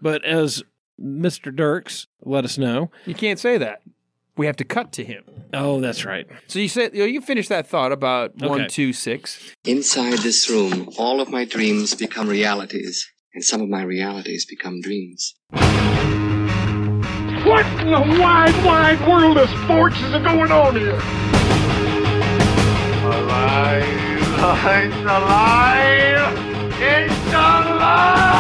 But as Mr. Dirks let us know. You can't say that. We have to cut to him. Oh, that's right. So you said you finished that thought about 1, 2, 6. Inside this room, all of my dreams become realities, and some of my realities become dreams. What in the wide, wide world of sports is going on here? Alive! It's alive! It's alive!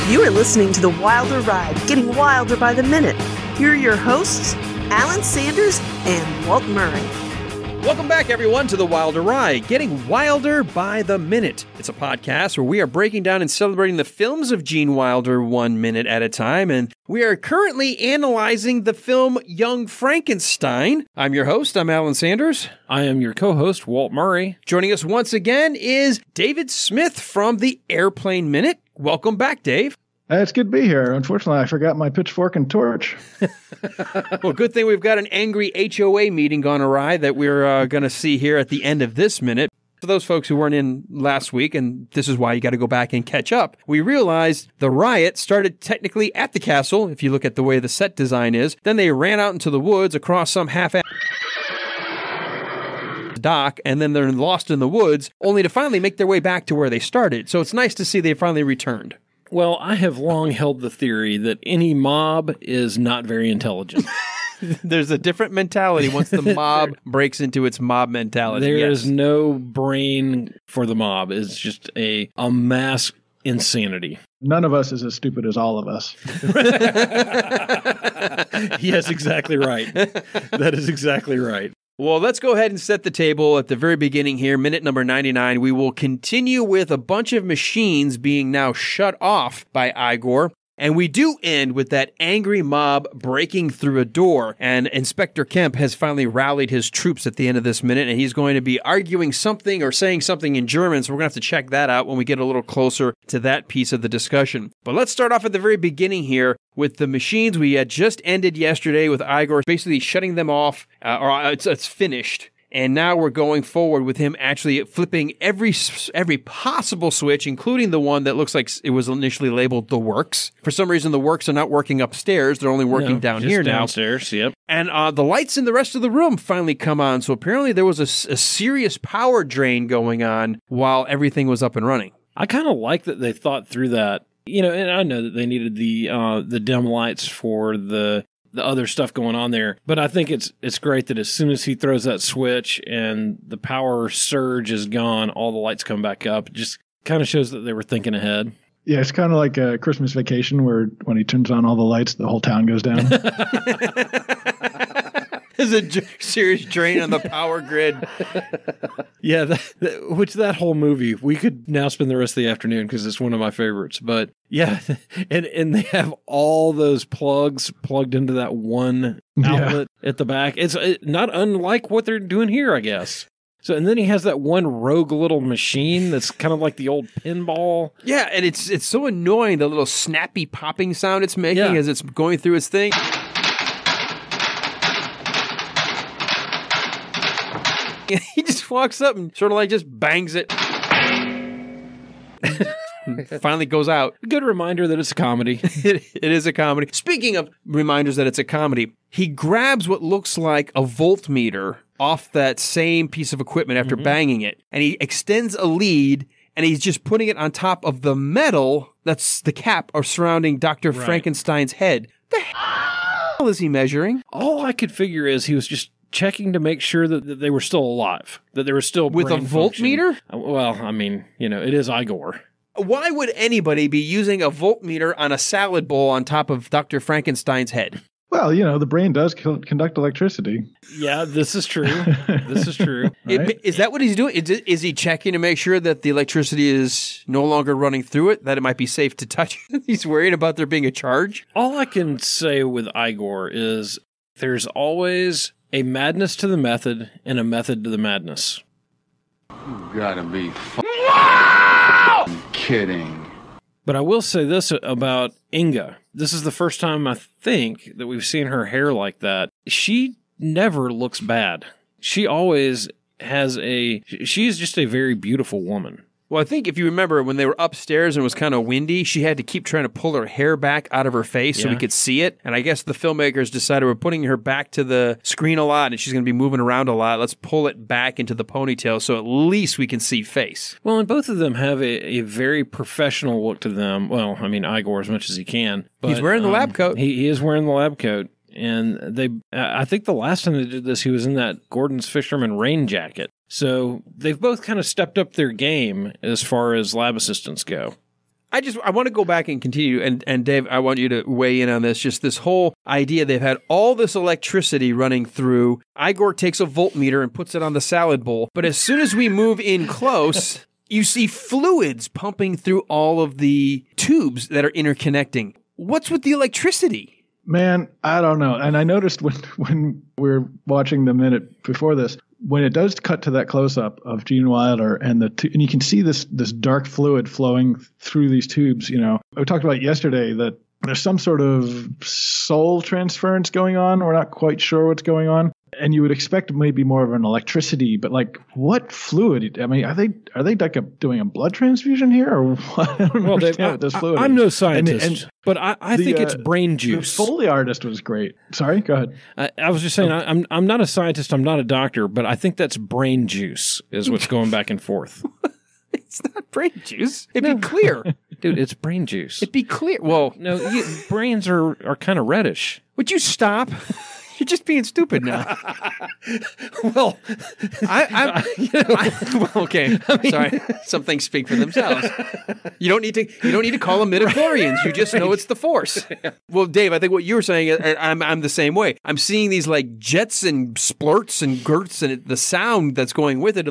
You are listening to The Wilder Ride, getting wilder by the minute. Here are your hosts, Alan Sanders and Walt Murray. Welcome back, everyone, to The Wilder Ride, getting wilder by the minute. It's a podcast where we are breaking down and celebrating the films of Gene Wilder 1 minute at a time, and we are currently analyzing the film Young Frankenstein. I'm your host, I'm Alan Sanders. I am your co-host, Walt Murray. Joining us once again is David Smith from the Airplane Minute. Welcome back, Dave. It's good to be here. Unfortunately, I forgot my pitchfork and torch. Well, good thing we've got an angry HOA meeting gone awry that we're going to see here at the end of this minute. For those folks who weren't in last week, and this is why you got to go back and catch up, we realized the riot started technically at the castle, if you look at the way the set design is. Then they ran out into the woods across some half-assed dock, and then they're lost in the woods, only to finally make their way back to where they started. So it's nice to see they finally returned. Well, I have long held the theory that any mob is not very intelligent. There's a different mentality once the mob breaks into its mob mentality. There is no brain for the mob. It's just a mass insanity. None of us is as stupid as all of us. Yes, exactly right. That is exactly right. Well, let's go ahead and set the table at the very beginning here, minute number 99. We will continue with a bunch of machines being now shut off by Igor. And we do end with that angry mob breaking through a door. And Inspector Kemp has finally rallied his troops at the end of this minute, and he's going to be arguing something or saying something in German, so we're going to have to check that out when we get a little closer to that piece of the discussion. But let's start off at the very beginning here with the machines. We had just ended yesterday with Igor basically shutting them off, it's finished. And now we're going forward with him actually flipping every possible switch, including the one that looks like it was initially labeled the works. For some reason, the works are not working upstairs. They're only working down here now. Downstairs, yep. And the lights in the rest of the room finally come on. So apparently there was a serious power drain going on while everything was up and running. I kind of like that they thought through that. You know, and I know that they needed the dim lights for the other stuff going on there. But I think it's great that as soon as he throws that switch and the power surge is gone, all the lights come back up. It just kind of shows that they were thinking ahead. Yeah, it's kind of like a Christmas Vacation where when he turns on all the lights, the whole town goes down. There's a serious drain on the power grid. Yeah, that whole movie, we could now spend the rest of the afternoon because it's one of my favorites. But yeah, and they have all those plugs plugged into that one outlet at the back. It's not unlike what they're doing here, I guess. So, and then he has that one rogue little machine that's kind of like the old pinball. Yeah, and it's so annoying, the little snappy popping sound it's making as it's going through its thing. He just walks up and sort of like just bangs it. Finally goes out. A good reminder that it's a comedy. It is a comedy. Speaking of reminders that it's a comedy, he grabs what looks like a voltmeter off that same piece of equipment after banging it, and he extends a lead, and he's just putting it on top of the metal that's the cap surrounding Dr. Frankenstein's head. The hell is he measuring? All I could figure is he was just checking to make sure that they were still alive, that they were still with a voltmeter? Well, I mean, you know, it is Igor. Why would anybody be using a voltmeter on a salad bowl on top of Dr. Frankenstein's head? Well, you know, the brain does conduct electricity. Yeah, this is true. This is true. Right? Is that what he's doing? Is he checking to make sure that the electricity is no longer running through it, that it might be safe to touch? He's worried about there being a charge? All I can say with Igor is there's always a madness to the method and a method to the madness. You gotta be kidding. But I will say this about Inga. This is the first time I think that we've seen her hair like that. She never looks bad. She always has she's just a very beautiful woman. Well, I think if you remember when they were upstairs and it was kind of windy, she had to keep trying to pull her hair back out of her face so we could see it. And I guess the filmmakers decided we're putting her back to the screen a lot and she's going to be moving around a lot. Let's pull it back into the ponytail so at least we can see face. Well, and both of them have a very professional look to them. Well, I mean, Igor as much as he can. But, he's wearing the lab coat. He is wearing the lab coat. And I think the last time they did this, he was in that Gordon's Fisherman rain jacket. So they've both kind of stepped up their game as far as lab assistants go. I want to go back and continue, and Dave, I want you to weigh in on this, just this whole idea. They've had all this electricity running through. Igor takes a voltmeter and puts it on the salad bowl, but as soon as we move in close, you see fluids pumping through all of the tubes that are interconnecting. What's with the electricity? Man, I don't know. And I noticed when we were watching the minute before this, when it does cut to that close-up of Gene Wilder and and you can see this dark fluid flowing through these tubes, we talked about yesterday that there's some sort of soul transference going on. We're not quite sure what's going on. And you would expect maybe more of an electricity, but like what fluid? I mean, are they like doing a blood transfusion here or what? I don't understand what this fluid I'm is. no scientist, but I think it's brain juice. The Foley artist was great. Sorry, go ahead. I was just saying, I'm not a scientist, I'm not a doctor, but I think that's brain juice is what's going back and forth. It's not brain juice. It'd be clear. Dude, it's brain juice. It'd be clear. Well, no, brains are kind of reddish. Would you stop? You're just being stupid now. Well, okay. Sorry. Some things speak for themselves. You don't need to call them midichlorians. You just know it's the Force. Well, Dave, I think what you were saying, I'm the same way. I'm seeing these like jets and splurts and gurts and the sound that's going with it.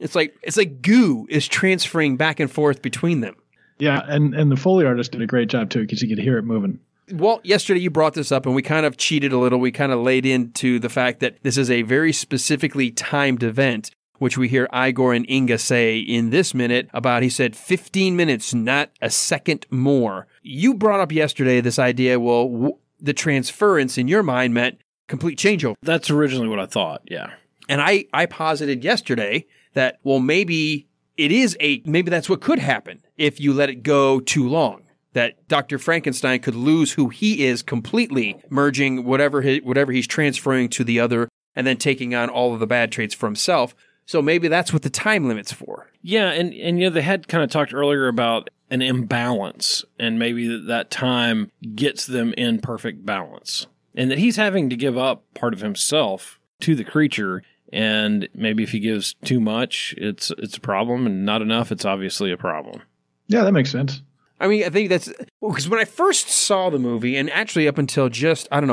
It's like goo is transferring back and forth between them. Yeah, and the Foley artist did a great job too because you could hear it moving. Well, yesterday you brought this up and we kind of cheated a little. We kind of laid into the fact that this is a very specifically timed event, which we hear Igor and Inga say in this minute about, he said, 15 minutes, not a second more. You brought up yesterday this idea, the transference in your mind meant complete changeover. That's originally what I thought, yeah. And I posited yesterday that, maybe that's what could happen if you let it go too long. That Dr. Frankenstein could lose who he is completely, merging whatever he's transferring to the other and then taking on all of the bad traits for himself. So maybe that's what the time limit's for. Yeah, and they had kind of talked earlier about an imbalance, and maybe that time gets them in perfect balance. And that he's having to give up part of himself to the creature, and maybe if he gives too much, it's a problem, and not enough, it's obviously a problem. Yeah, that makes sense. I mean, I think that's because when I first saw the movie, and actually up until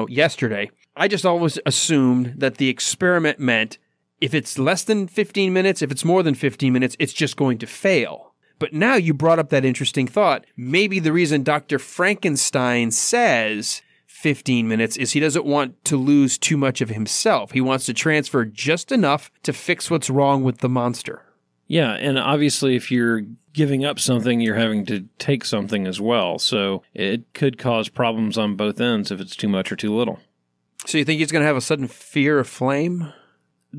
yesterday, I just always assumed that the experiment meant if it's less than 15 minutes, if it's more than 15 minutes, it's just going to fail. But now you brought up that interesting thought. Maybe the reason Dr. Frankenstein says 15 minutes is he doesn't want to lose too much of himself. He wants to transfer just enough to fix what's wrong with the monster. Yeah, and obviously if you're giving up something, you're having to take something as well. So it could cause problems on both ends if it's too much or too little. So you think he's going to have a sudden fear of flame?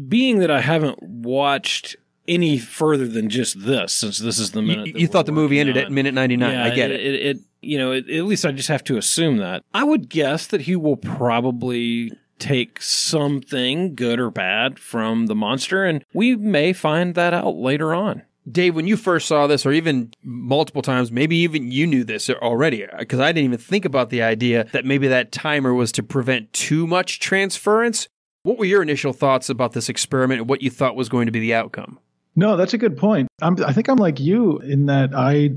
Being that I haven't watched any further than just this, since this is the minute. You thought the movie ended at minute 99. Yeah, I get it. At least I just have to assume that. I would guess that he will probably take something, good or bad, from the monster, and we may find that out later on. Dave, when you first saw this, or even multiple times, maybe even you knew this already, because I didn't even think about the idea that maybe that timer was to prevent too much transference. What were your initial thoughts about this experiment and what you thought was going to be the outcome? No, that's a good point. I think I'm like you in that I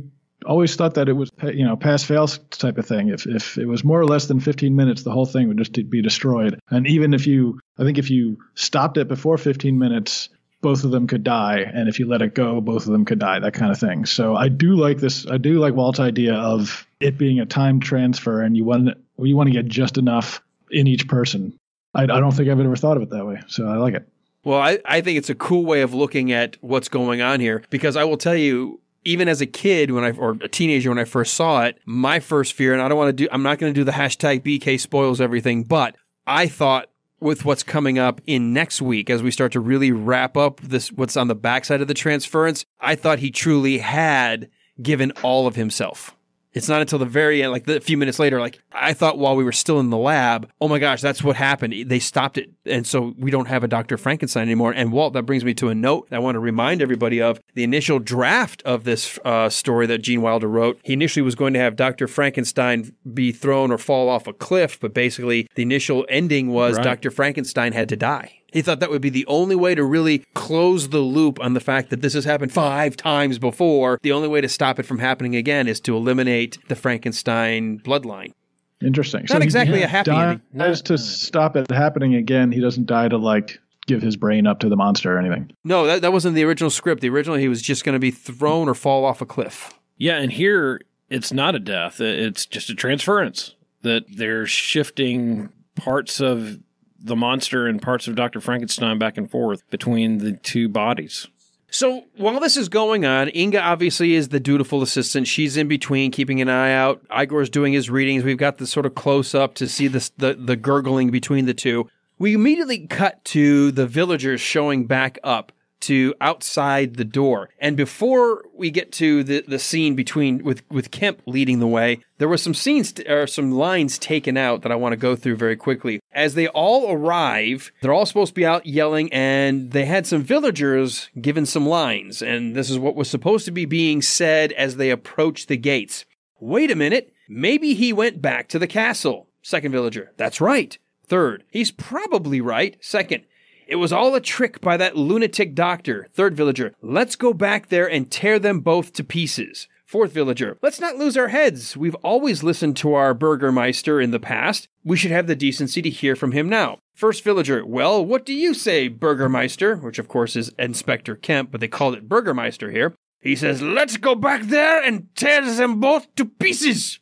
always thought that it was, pass-fail type of thing. If it was more or less than 15 minutes, the whole thing would just be destroyed. And even if you stopped it before 15 minutes, both of them could die. And if you let it go, both of them could die, that kind of thing. So I do like this. I do like Walt's idea of it being a time transfer, and you want to get just enough in each person. I don't think I've ever thought of it that way. So I like it. Well, I think it's a cool way of looking at what's going on here, because I will tell you, even as a kid or a teenager when I first saw it, my first fear, and I'm not going to do the hashtag BK spoils everything, but I thought with what's coming up in next week as we start to really wrap up this, what's on the backside of the transference, I thought he truly had given all of himself. It's not until the very end, like a few minutes later, like I thought while we were still in the lab, oh my gosh, that's what happened. They stopped it. And so we don't have a Dr. Frankenstein anymore. And Walt, that brings me to a note I want to remind everybody of. The initial draft of this story that Gene Wilder wrote, he initially was going to have Dr. Frankenstein be thrown or fall off a cliff. But basically the initial ending was Dr. Frankenstein had to die. He thought that would be the only way to really close the loop on the fact that this has happened 5 times before. The only way to stop it from happening again is to eliminate the Frankenstein bloodline. Interesting. Not exactly a happy ending. Dies to stop it happening again. He doesn't die to like give his brain up to the monster or anything. No, that wasn't the original script. Originally, he was just going to be thrown or fall off a cliff. Yeah, and here it's not a death. It's just a transference. That they're shifting parts of the monster and parts of Dr. Frankenstein back and forth between the two bodies. So while this is going on, Inga obviously is the dutiful assistant. She's in between, keeping an eye out. Igor's doing his readings. We've got this sort of close-up to see the gurgling between the two. We immediately cut to the villagers showing back up to outside the door. And before we get to the scene with Kemp leading the way, there were some scenes or some lines taken out that I want to go through very quickly. As they all arrive, they're all supposed to be out yelling, and they had some villagers given some lines. And this is what was supposed to be being said as they approached the gates. Wait a minute, maybe he went back to the castle. Second villager, that's right. Third, he's probably right. Second, it was all a trick by that lunatic doctor. Third villager, let's go back there and tear them both to pieces. Fourth villager, let's not lose our heads. We've always listened to our Burgermeister in the past. We should have the decency to hear from him now. First villager, well, what do you say, Burgermeister? Which of course is Inspector Kemp, but they called it Burgermeister here. He says, let's go back there and tear them both to pieces.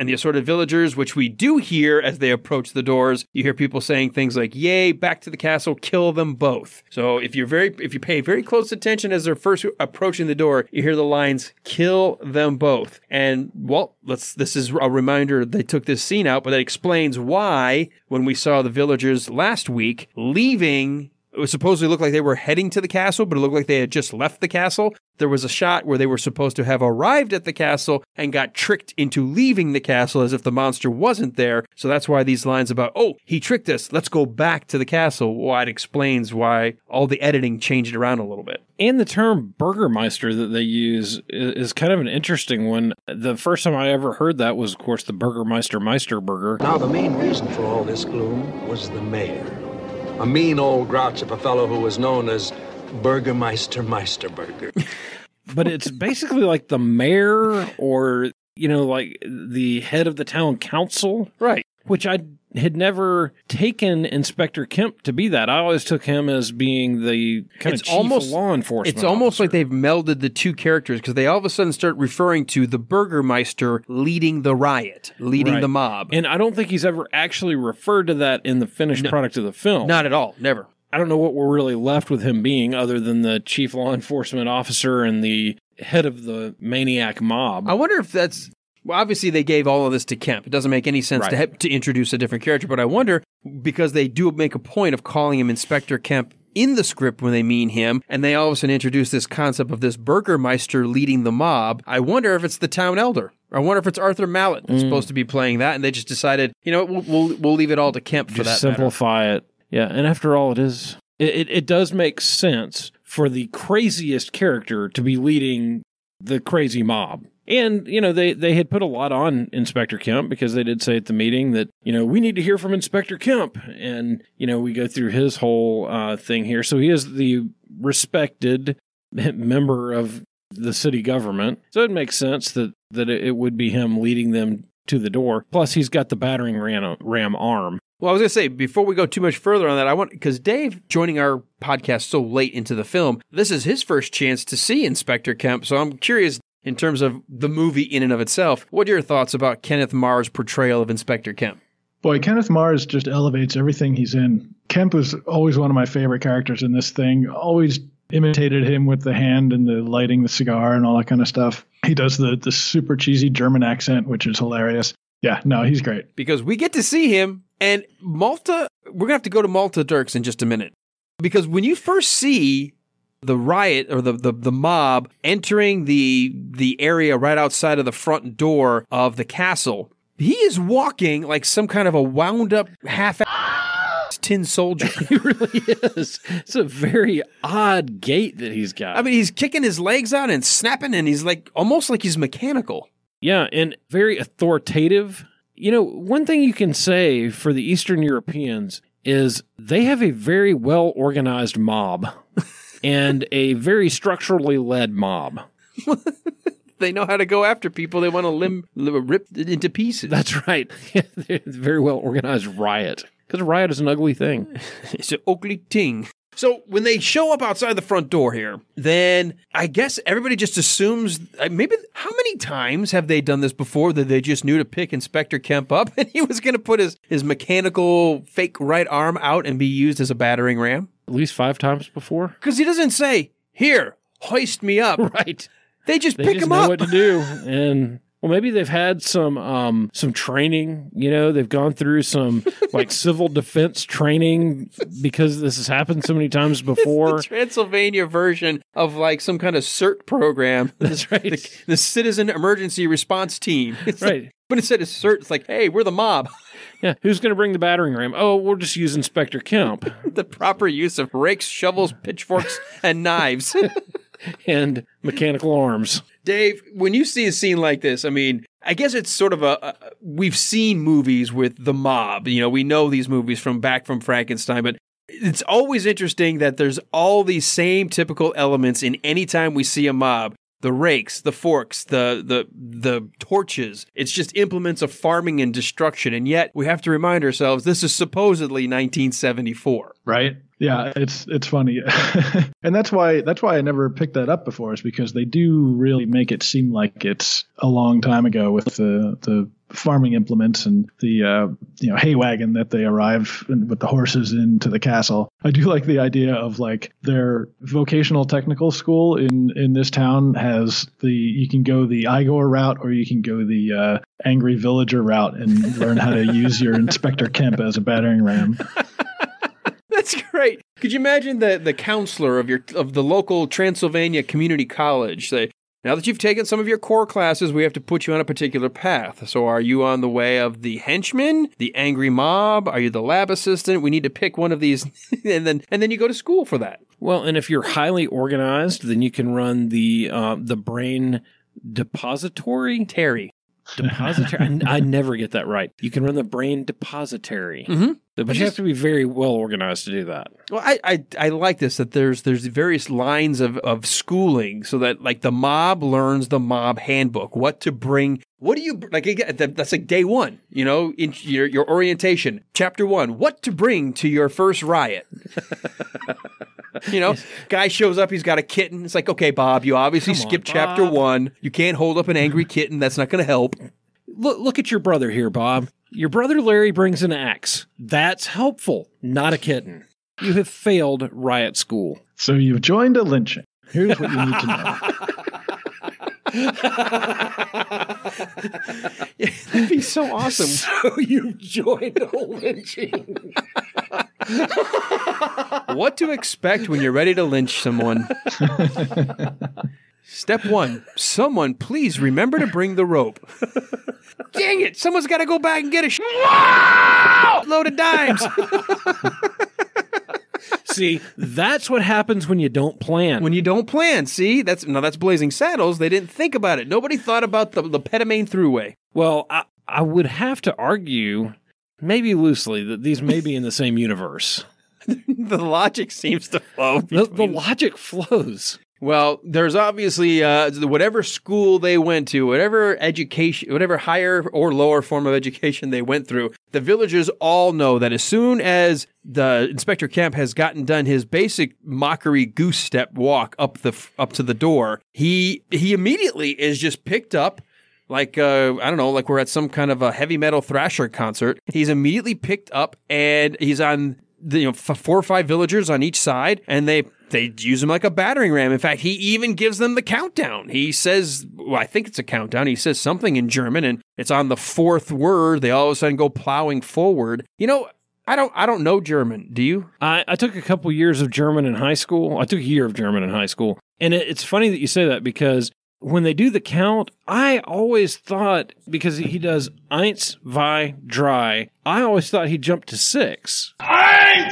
And the assorted villagers, which we do hear as they approach the doors, you hear people saying things like, yay, back to the castle, kill them both. So if you pay very close attention as they're first approaching the door, you hear the lines, kill them both. And, well, this is a reminder they took this scene out, but that explains why, when we saw the villagers last week leaving, it was supposedly looked like they were heading to the castle, but it looked like they had just left the castle. There was a shot where they were supposed to have arrived at the castle and got tricked into leaving the castle as if the monster wasn't there. So that's why these lines about, oh, he tricked us, let's go back to the castle. Well, it explains why all the editing changed around a little bit. And the term Burgermeister that they use is kind of an interesting one. The first time I ever heard that was, of course, the Burgermeister Meisterburger. Now, the main reason for all this gloom was the mayor. A mean old grouch of a fellow who was known as Burgermeister Meisterburger. But it's basically like the mayor or, like the head of the town council. Right. Which I had never taken Inspector Kemp to be that. I always took him as being the kind of chief of law enforcement. It's almost officer. like they've melded the two characters because they all of a sudden start referring to the Burgermeister leading the riot, leading the mob. And I don't think he's ever actually referred to that in the finished product of the film. Not at all. Never. I don't know what we're really left with him being other than the chief law enforcement officer and the head of the maniac mob. I wonder if that's... Well, obviously, they gave all of this to Kemp. It doesn't make any sense to introduce a different character, but I wonder, because they do make a point of calling him Inspector Kemp in the script when they mean him, and they all of a sudden introduce this concept of this Burgermeister leading the mob, I wonder if it's the town elder. I wonder if it's Arthur Mallet who's supposed to be playing that, and they just decided, we'll leave it all to Kemp for that simplify it. Yeah, and after all, it does make sense for the craziest character to be leading the crazy mob. And, they had put a lot on Inspector Kemp because they did say at the meeting that, we need to hear from Inspector Kemp. And, we go through his whole thing here. So he is the respected member of the city government. So it makes sense that it would be him leading them to the door. Plus, he's got the battering ram arm. Well, I was going to say, before we go too much further on that, because Dave joining our podcast so late into the film, this is his first chance to see Inspector Kemp. So I'm curious, in terms of the movie in and of itself, what are your thoughts about Kenneth Marr's portrayal of Inspector Kemp? Boy, Kenneth Mars just elevates everything he's in. Kemp was always one of my favorite characters in this thing. Always imitated him with the hand and the lighting the cigar and all that kind of stuff. He does the super cheesy German accent, which is hilarious. Yeah, no, he's great. Because we get to see him And Malta, we're going to have to go to Malta Dirks in just a minute. Because when you first see the riot or the mob entering the area right outside of the front door of the castle, he is walking like some kind of a wound up tin soldier. He really is. It's a very odd gait that he's got. I mean, he's kicking his legs out and snapping, and he's like almost like he's mechanical. Yeah, and very authoritative. You know, one thing you can say for the Eastern Europeans is they have a very well-organized mob and a very structurally led mob. They know how to go after people they want to rip into pieces. That's right. Very well-organized riot. Because a riot is an ugly thing. It's an ugly thing. So when they show up outside the front door here, then I guess everybody just assumes, maybe, how many times have they done this before that they just knew to pick Inspector Kemp up and he was going to put his mechanical fake right arm out and be used as a battering ram? At least 5 times before. Because he doesn't say, here, hoist me up. Right. They just pick him know up. What to do. And... well, maybe they've had some training, you know, they've gone through some like civil defense training because this has happened so many times before. It's the Transylvania version of like some kind of CERT program. That's right. The Citizen Emergency Response Team. It's right. Like, but instead of CERT, it's like, hey, we're the mob. Yeah, who's going to bring the battering ram? Oh, we'll just use Inspector Kemp. The proper use of rakes, shovels, pitchforks, and knives. And mechanical arms. Dave, when you see a scene like this, I mean, I guess it's sort of we've seen movies with the mob. You know, we know these movies from Frankenstein, but it's always interesting that there's all these same typical elements in any time we see a mob. The rakes, the forks, the torches. It's just implements of farming and destruction. And yet we have to remind ourselves this is supposedly 1974. Right? Yeah, it's funny. And that's why I never picked that up before, is because they do really make it seem like it's a long time ago with the farming implements and the hay wagon that they arrived with the horses into the castle. I do like the idea of like their vocational technical school in this town has you can go the Igor route or you can go the angry villager route and learn how to use your Inspector Kemp as a battering ram. That's great. Could you imagine the counselor of the local Transylvania Community College say, now that you've taken some of your core classes, we have to put you on a particular path. So are you on the way of the henchman, the angry mob? Are you the lab assistant? We need to pick one of these. and then you go to school for that. Well, and if you're highly organized, then you can run the brain depository. Depository. I never get that right. You can run the brain depository. Mm-hmm. But you have to be very well organized to do that. Well, I like this, that there's various lines of schooling so that like the mob learns the mob handbook, what to bring. What do you like? That's like day one, you know, in your orientation. Chapter 1, what to bring to your first riot. You know, guy shows up, he's got a kitten. It's like, okay, Bob, you obviously skipped chapter 1. You can't hold up an angry kitten. That's not going to help. Look at your brother here, Bob. Your brother Larry brings an axe. That's helpful, not a kitten. You have failed riot school. So you've joined a lynching. Here's what you need to know. Yeah, that'd be so awesome. So you've joined a lynching. What to expect when you're ready to lynch someone. Step 1, someone please remember to bring the rope. Dang it, someone's got to go back and get a load of dimes. See, that's what happens when you don't plan. When you don't plan, see? That's Blazing Saddles. They didn't think about it. Nobody thought about the Petamane Thruway. Well, I would have to argue, maybe loosely, that these may be in the same universe. The logic seems to flow. The logic flows. Well, there's obviously whatever school they went to, whatever education, whatever higher or lower form of education they went through, the villagers all know that as soon as the Inspector Kemp has gotten done his basic mockery goose step walk up to the door, he immediately is just picked up. Like, I don't know, like we're at some kind of a heavy metal thrasher concert. He's immediately picked up and he's on 4 or 5 villagers on each side, and they They use him like a battering ram. In fact, he even gives them the countdown. He says, well, I think it's a countdown. He says something in German, and it's on the fourth word. They all of a sudden go plowing forward. You know, I don't know German. Do you? I took a couple years of German in high school. I took a year of German in high school. And it's funny that you say that because when they do the count, I always thought, because he does 1, 2, 3, I always thought he jumped to 6. 1, 2,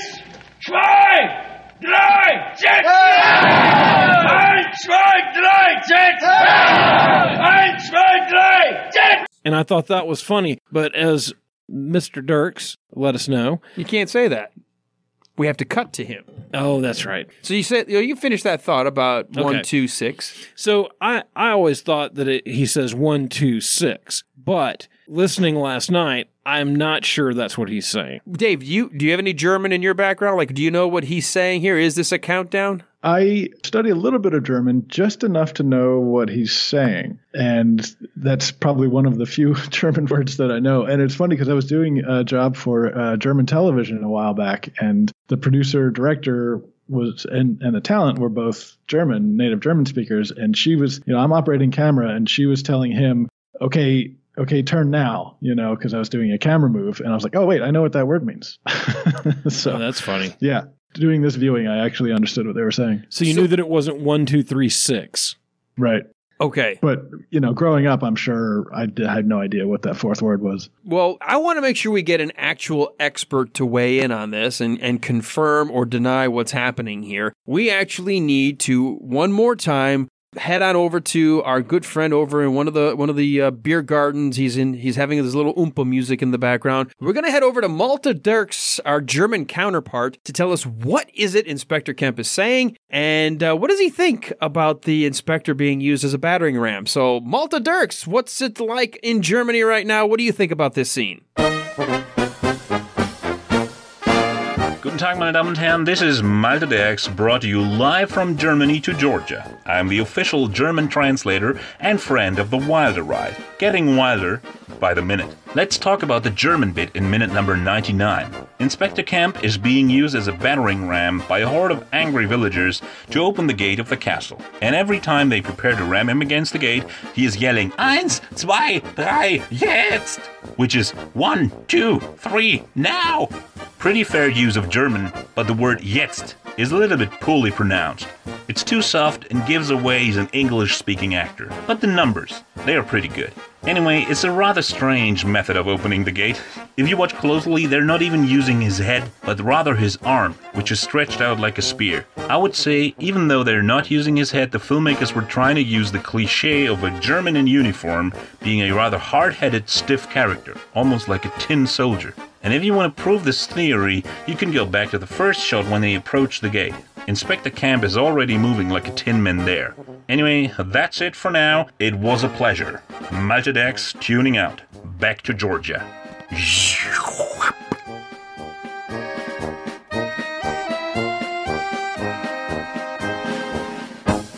3, 6! 1, 2, 3, 6! 1, 2, 3, 6! And I thought that was funny. But as Mr. Dirks let us know, You can't say that. We have to cut to him. Oh, that's right. So you said you finished that thought about 1, 2, 6. So I always thought that he says 1, 2, 6. But listening last night, I'm not sure that's what he's saying. Dave, do you have any German in your background? Like, do you know what he's saying here? Is this a countdown? I study a little bit of German, just enough to know what he's saying. And that's probably one of the few German words that I know. And it's funny because I was doing a job for German television a while back, and the producer, director and the talent were both German, native German speakers. And she was, I'm operating camera, and she was telling him, okay, turn now, because I was doing a camera move. And I was like, oh, wait, I know what that word means. So that's funny. Yeah. Doing this viewing, I actually understood what they were saying. So you knew that it wasn't 1, 2, 3, 6. Right. Okay. But, growing up, I'm sure I had no idea what that fourth word was. Well, I want to make sure we get an actual expert to weigh in on this and confirm or deny what's happening here. We actually need to, one more time, head on over to our good friend over in one of the beer gardens. He's having his little oompa music in the background. We're going to head over to Malte Dirks, our German counterpart, to tell us what is it Inspector Kemp is saying and what does he think about the inspector being used as a battering ram. So, Malte Dirks, what's it like in Germany right now? What do you think about this scene? Guten Tag, meine Damen und Herren, this is Malte Dirks, brought to you live from Germany to Georgia. I'm the official German translator and friend of the Wilder Ride, getting wilder by the minute. Let's talk about the German bit in minute number 99. Inspector Kemp is being used as a battering ram by a horde of angry villagers to open the gate of the castle. And every time they prepare to ram him against the gate, he is yelling, 1, 2, 3, jetzt! Which is 1, 2, 3, now! Pretty fair use of German, but the word jetzt is a little bit poorly pronounced. It's too soft and gives away he's an English-speaking actor. But the numbers, they are pretty good. Anyway, it's a rather strange method of opening the gate. If you watch closely, they're not even using his head, but rather his arm, which is stretched out like a spear. I would say, even though they're not using his head, the filmmakers were trying to use the cliché of a German in uniform being a rather hard-headed, stiff character, almost like a tin soldier. And if you want to prove this theory, you can go back to the first shot when they approach the gate. Inspector Kemp is already moving like a tin man there. Anyway, that's it for now. It was a pleasure. Malte Dirks tuning out. Back to Georgia.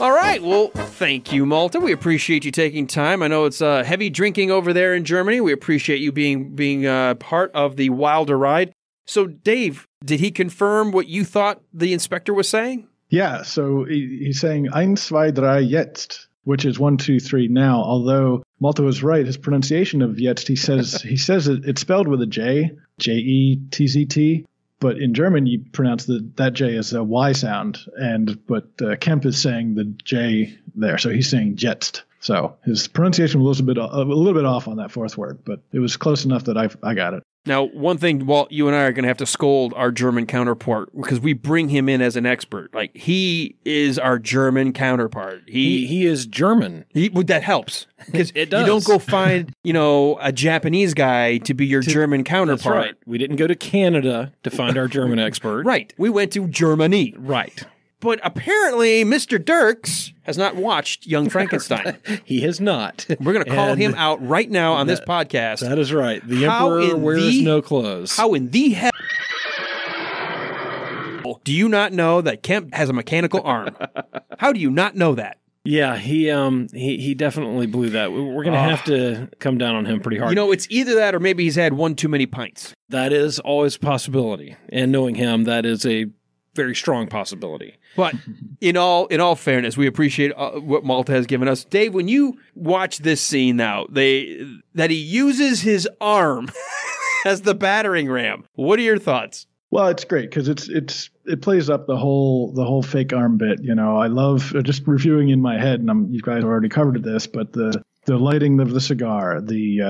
All right, well, thank you, Malta. We appreciate you taking time. I know it's heavy drinking over there in Germany. We appreciate you being part of the Wilder Ride. So, Dave, did he confirm what you thought the inspector was saying? Yeah, so he's saying 1, 2, 3, jetzt, which is 1, 2, 3 now. Although Malta was right, his pronunciation of jetzt, he says it's spelled with a J, J-E-T-Z-T. But in German, you pronounce that J as a Y sound, but Kemp is saying the J there, so he's saying jetzt. So his pronunciation was a little bit off on that fourth word, but it was close enough that I got it. Now, one thing, Walt, you and I are going to have to scold our German counterpart because we bring him in as an expert. Like, he is our German counterpart. He is German. That helps. Because it does. You don't go find, a Japanese guy to be your German counterpart. That's right. We didn't go to Canada to find our German expert. Right. We went to Germany. Right. But apparently, Mr. Dirks has not watched Young Frankenstein. He has not. We're going to call him out right now on this podcast. That is right. The Emperor wears no clothes. How in the hell do you not know that Kemp has a mechanical arm? How do you not know that? Yeah, he definitely blew that. We're going to have to come down on him pretty hard. It's either that or maybe he's had one too many pints. That is always a possibility. And knowing him, that is a very strong possibility. But in all fairness, we appreciate what Malta has given us. Dave, when you watch this scene now, that he uses his arm as the battering ram, what are your thoughts? Well, it's great because it plays up the whole fake arm bit. You know, I love just reviewing in my head, and you guys have already covered this, but the lighting of the cigar, the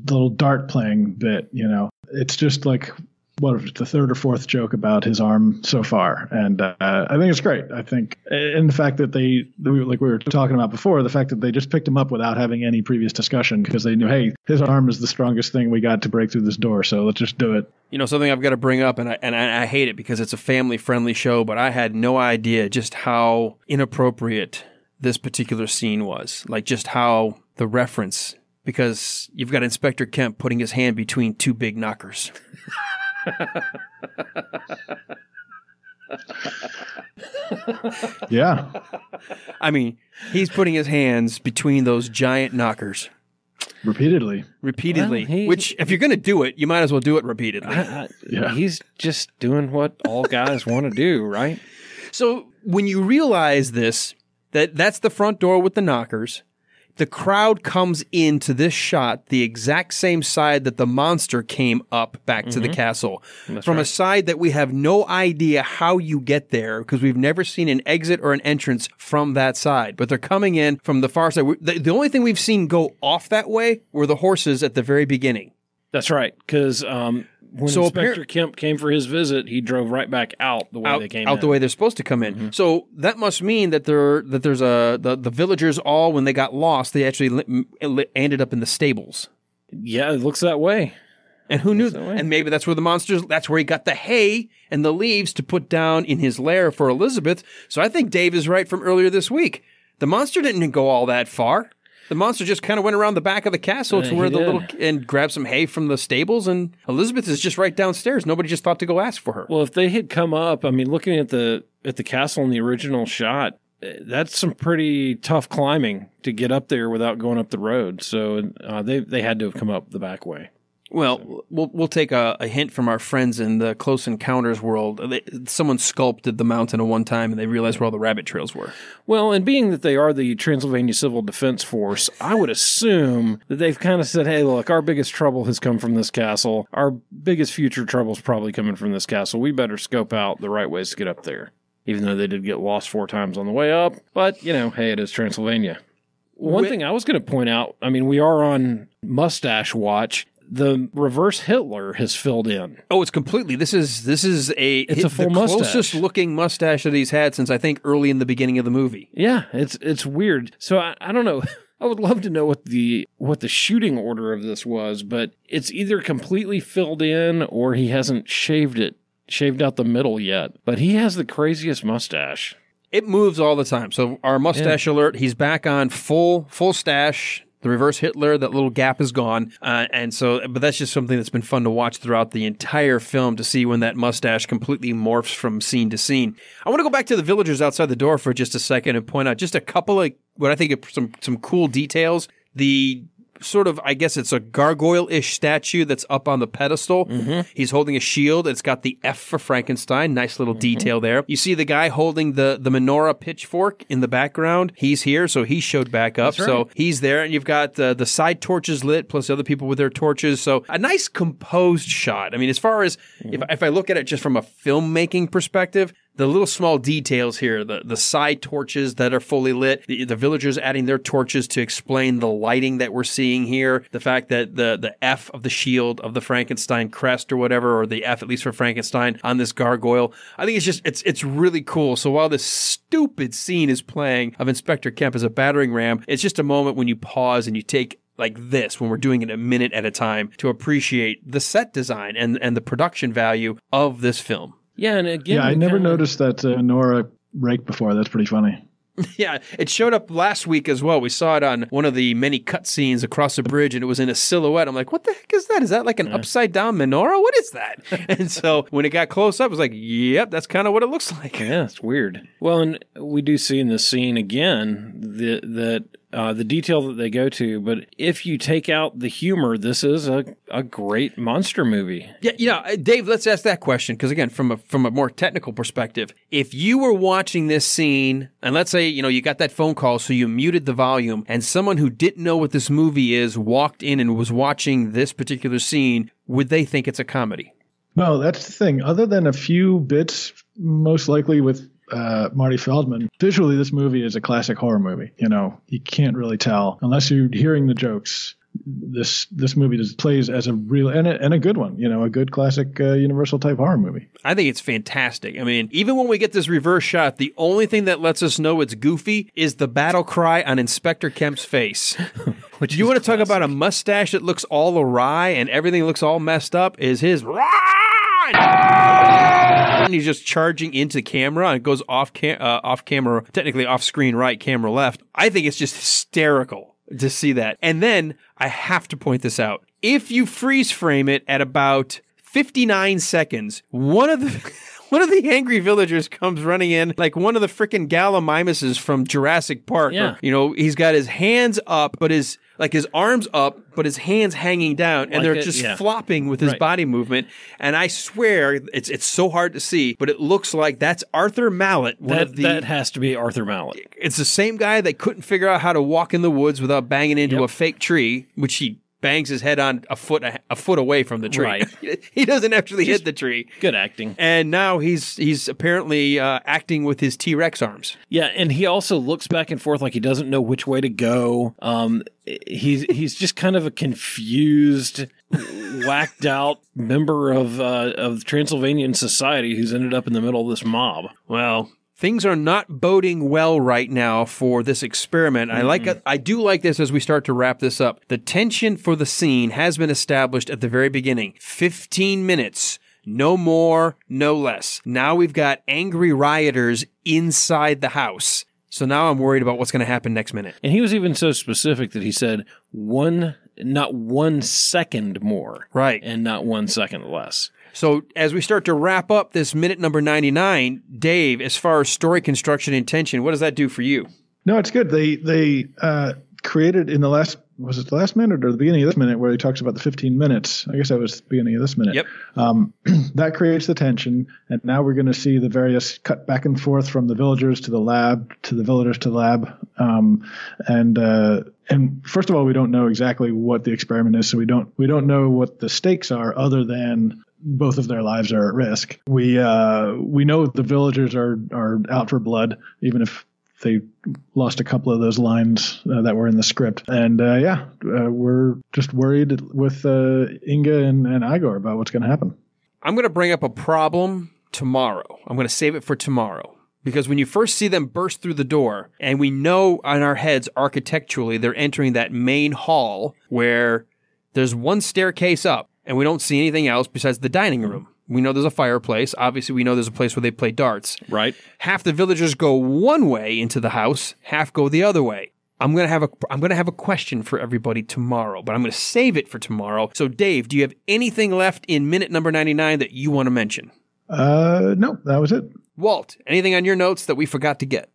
little dart playing bit. You know, it's just like the third or fourth joke about his arm so far, and I think it's great. I think, and the fact that like we were talking about before, the fact that they just picked him up without having any previous discussion because they knew, hey, his arm is the strongest thing we got to break through this door, so let's just do it. You know, something I've got to bring up, and I hate it because it's a family-friendly show, but I had no idea just how inappropriate this particular scene was. Like, just how the reference, because you've got Inspector Kemp putting his hand between two big knockers. Yeah. I mean, he's putting his hands between those giant knockers. Repeatedly. Well, which, if you're going to do it, you might as well do it repeatedly. Yeah. He's just doing what all guys want to do, right? So when you realize this, that's the front door with the knockers, the crowd comes into this shot the exact same side that the monster came up back to the castle. That's from right. a side that we have no idea how you get there because we've never seen an exit or an entrance from that side. But they're coming in from the far side. The only thing we've seen go off that way were the horses at the very beginning. That's right, because when Inspector Kemp came for his visit, he drove right back out the way they came in. the way they're supposed to come in. So that must mean that there's the villagers all, when they got lost, they actually ended up in the stables. Yeah, it looks that way. And who knew? And maybe that's where that's where he got the hay and the leaves to put down in his lair for Elizabeth. So I think Dave is right from earlier this week. The monster didn't go all that far. The monster just kind of went around the back of the castle to where and grabbed some hay from the stables, and Elizabeth is just right downstairs. Nobody just thought to go ask for her. Well, if they had come up, I mean, looking at the castle in the original shot, that's some pretty tough climbing to get up there without going up the road. So they had to have come up the back way. Well, we'll take a hint from our friends in the Close Encounters world. Someone sculpted the mountain at one time, and they realized where all the rabbit trails were. Well, and being that they are the Transylvania Civil Defense Force, I would assume that they've kind of said, hey, look, our biggest trouble has come from this castle. Our biggest future trouble is probably coming from this castle. We better scope out the right ways to get up there, even though they did get lost 4 times on the way up. But, hey, it is Transylvania. One thing I was going to point out, I mean, we are on mustache watch. The reverse Hitler has filled in. Oh, it's completely. This is a full mustache. Closest looking mustache that he's had since I think early in the beginning of the movie. Yeah, it's weird. So I don't know. I would love to know what the shooting order of this was, but it's either completely filled in or he hasn't shaved out the middle yet. But he has the craziest mustache. It moves all the time. So our mustache alert, he's back on full stash. The reverse Hitler, that little gap is gone. But that's just something that's been fun to watch throughout the entire film to see when that mustache completely morphs from scene to scene. I want to go back to the villagers outside the door for just a second and point out just a couple of what I think are some cool details. The sort of, I guess it's a gargoyle-ish statue that's up on the pedestal. He's holding a shield. It's got the F for Frankenstein. Nice little detail there. You see the guy holding the menorah pitchfork in the background. He's here, so he showed back up. That's right. So he's there, and you've got the side torches lit, plus other people with their torches. So a nice composed shot. I mean, as far as if I look at it just from a filmmaking perspective, the little small details here, the side torches that are fully lit, the villagers adding their torches to explain the lighting that we're seeing here, the fact that the F of the shield of the Frankenstein crest or whatever, or the F at least for Frankenstein on this gargoyle. I think it's really cool. So while this stupid scene is playing of Inspector Kemp as a battering ram, it's just a moment when you pause and you take like this, when we're doing it a minute at a time, to appreciate the set design and the production value of this film. Yeah, and again, I never noticed that menorah rake before. That's pretty funny. Yeah, it showed up last week as well. We saw it on one of the many cutscenes across a bridge, and it was in a silhouette. I'm like, what the heck is that? Is that like an upside-down menorah? What is that? And so when it got close up, I was like, yep, that's kind of what it looks like. Yeah, it's weird. Well, and we do see in this scene again that the detail that they go to. But if you take out the humor, this is a great monster movie. Yeah, Dave, let's ask that question because, again, from a more technical perspective, if you were watching this scene, and let's say, you got that phone call, so you muted the volume, and someone who didn't know what this movie is walked in and was watching this particular scene, would they think it's a comedy? No, that's the thing. Other than a few bits, most likely with Marty Feldman, visually this movie is a classic horror movie. You can't really tell unless you're hearing the jokes. This movie just plays as a real and a good one, a good classic Universal type horror movie. I think it's fantastic. I mean, even when we get this reverse shot, the only thing that lets us know it's goofy is the battle cry on Inspector Kemp's face. Which you want to talk about a mustache that looks all awry and everything looks all messed up? Is his and he's just charging into camera and goes off camera, technically off screen right, camera left. I think it's just hysterical to see that. And then I have to point this out. If you freeze frame it at about 59 seconds, one of the angry villagers comes running in like one of the frickin' Gallimimuses from Jurassic Park. Yeah. He's got his hands up, but his arms up, but his hands hanging down, and they're just flopping with his body movement. And I swear, it's so hard to see, but it looks like that's Arthur Mallet. That has to be Arthur Mallet. It's the same guy that couldn't figure out how to walk in the woods without banging into a fake tree, which he bangs his head on a foot away from the tree. Right. He doesn't actually hit the tree. Good acting. And now he's apparently acting with his T-Rex arms. Yeah, and he also looks back and forth like he doesn't know which way to go. He's just kind of a confused, whacked out member of Transylvanian society who's ended up in the middle of this mob. Well, things are not boding well right now for this experiment. I do like this as we start to wrap this up. The tension for the scene has been established at the very beginning. 15 minutes. No more, no less. Now we've got angry rioters inside the house. So now I'm worried about what's going to happen next minute. And he was even so specific that he said not 1 second more. Right. And not 1 second less. So as we start to wrap up this minute number 99, Dave, as far as story construction and tension, what does that do for you? No, it's good. They created in the last minute or the beginning of this minute where he talks about the 15 minutes. I guess that was the beginning of this minute. Yep. That creates the tension. And now we're going to see the various cut back and forth from the villagers to the lab, to the villagers to the lab. And first of all, we don't know exactly what the experiment is. So we don't know what the stakes are other than both of their lives are at risk. We know the villagers are out for blood, even if they lost a couple of those lines that were in the script. And we're just worried with Inga and Igor about what's going to happen. I'm going to bring up a problem tomorrow. I'm going to save it for tomorrow. Because when you first see them burst through the door, and we know on our heads architecturally they're entering that main hall where there's one staircase up, and we don't see anything else besides the dining room. We know there's a fireplace. Obviously, we know there's a place where they play darts. Right. Half the villagers go one way into the house, half go the other way. I'm gonna have a question for everybody tomorrow, but I'm gonna save it for tomorrow. So, Dave, do you have anything left in minute number 99 that you want to mention? No, that was it. Walt, anything on your notes that we forgot to get?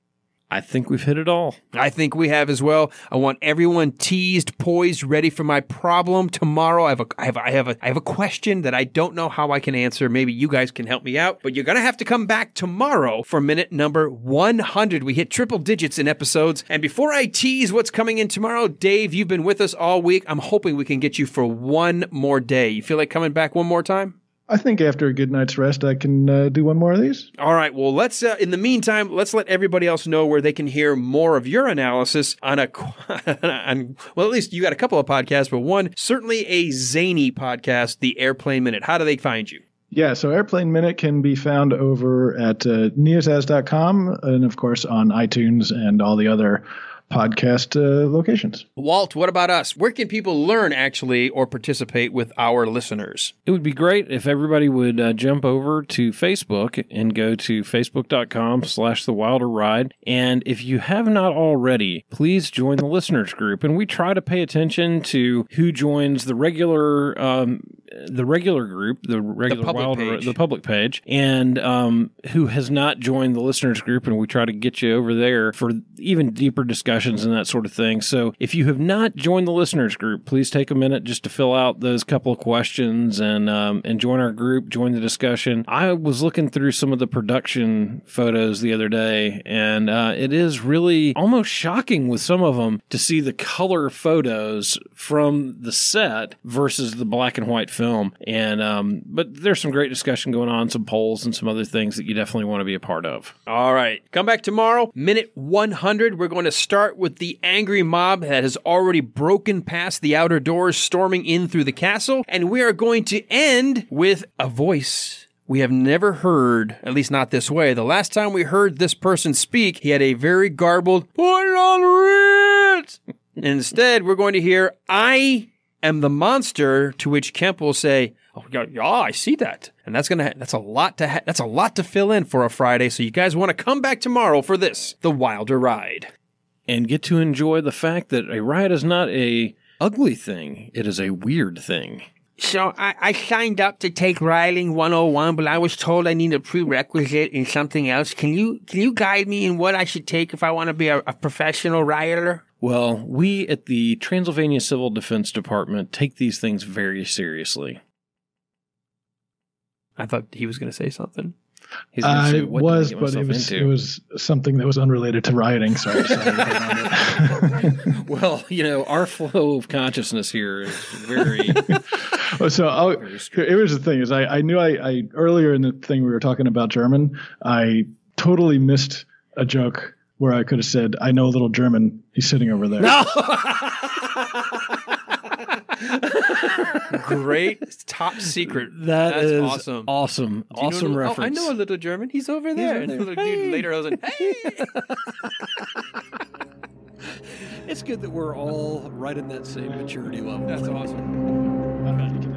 I think we've hit it all. I think we have as well. I want everyone teased, poised, ready for my problem tomorrow. I have a question that I don't know how I can answer. Maybe you guys can help me out, but you're going to have to come back tomorrow for minute number 100. We hit triple digits in episodes. And before I tease what's coming in tomorrow, Dave, you've been with us all week. I'm hoping we can get you for one more day. You feel like coming back one more time? I think after a good night's rest, I can do one more of these. All right. Well, let's, in the meantime, let's let everybody else know where they can hear more of your analysis on well, at least you got a couple of podcasts, but one, certainly a zany podcast, the Airplane Minute. How do they find you? Yeah, so Airplane Minute can be found over at neosaz.com and, of course, on iTunes and all the other podcast locations. Walt, what about us? Where can people learn, actually, or participate with our listeners? It would be great if everybody would jump over to Facebook and go to facebook.com/The Wilder Ride. And if you have not already, please join the listeners group. And we try to pay attention to who joins the regular group, the public page, and who has not joined the listeners group. And we try to get you over there for even deeper discussion discussions and that sort of thing. So if you have not joined the listeners group, please take a minute just to fill out those couple of questions and join our group, join the discussion. I was looking through some of the production photos the other day, and it is really almost shocking with some of them to see the color photos from the set versus the black and white film. And but there's some great discussion going on, some polls and some other things that you definitely want to be a part of. All right. Come back tomorrow, minute 100. We're going to start with the angry mob that has already broken past the outer doors, storming in through the castle. And we are going to end with a voice we have never heard, at least not this way. The last time we heard this person speak, he had a very garbled, "Put it on the Ritz." Instead, we're going to hear, "I am the monster," to which Kemp will say, "Oh, yeah, I see that." And that's a lot to fill in for a Friday. So you guys want to come back tomorrow for this, the Wilder Ride. And get to enjoy the fact that a ride is not a ugly thing. It is a weird thing. So I signed up to take Riding 101, but I was told I need a prerequisite in something else. Can you guide me in what I should take if I want to be a professional rider? Well, we at the Transylvania Civil Defense Department take these things very seriously. I thought he was going to say something. I was, but it was something that was unrelated to rioting, so I decided to hit on it. Well, our flow of consciousness here is very... So here's the thing, is I knew I earlier in the thing we were talking about German, I totally missed a joke where I could have said, "I know a little German. He's sitting over there." No! Great, top secret. That's is awesome. Awesome reference. Oh, I know a little German. He's over there. And the little dude later was like, "Hey!" It's good that we're all right in that same maturity level. That's awesome.